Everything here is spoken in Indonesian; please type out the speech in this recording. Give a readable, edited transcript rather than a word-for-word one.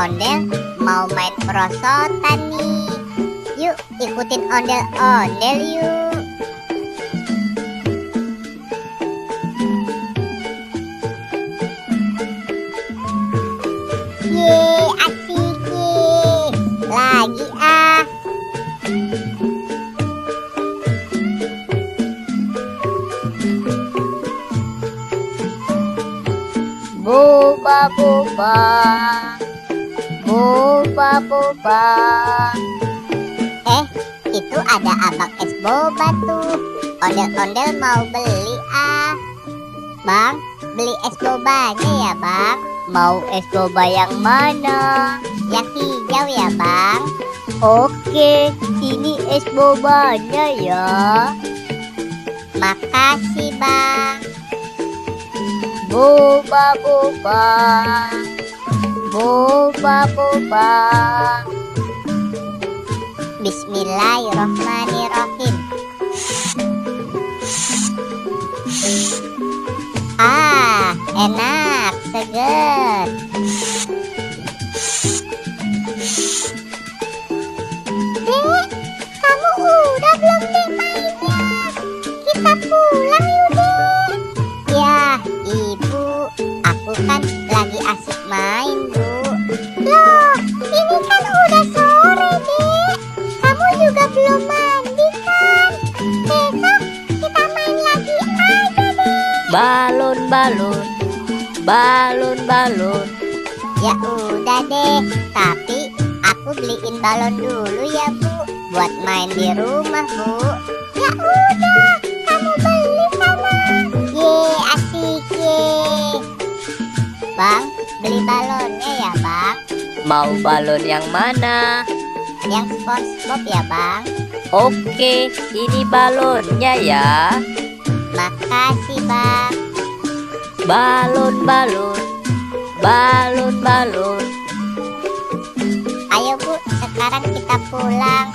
ondel-ondel mau main perosotan nih. Yuk ikutin ondel-ondel yuk. Ye, asik ye. Lagi ah. Boba boba, boba boba. Itu ada abang es boba tuh. Ondel-ondel mau beli ah. Bang, beli es bobanya ya bang. Mau es boba yang mana? Yang hijau ya bang. Oke, ini es bobanya ya. Makasih bang. Boba boba, boba boba. Bismillahirrohmanirrohim. Ah, enak, seger. Dek, kamu udah belum dek mainnya? Kita pulang yuk dek. Ya, ibu, aku kan lagi asik main bu. Loh, ini kan udah sore dek. Kamu juga belum mandi kan? Besok kita main lagi aja deh. Balon balon, balon balon. Ya udah deh, tapi aku beliin balon dulu ya bu, buat main di rumah bu. Ya udah, kamu beli sana. Ye, asik ye. Bang, beli balonnya ya bang. Mau balon yang mana? Yang SpongeBob ya bang. Oke, ini balonnya ya. Makasih bang. Balon balon, balon balon. Ayo bu, sekarang kita pulang.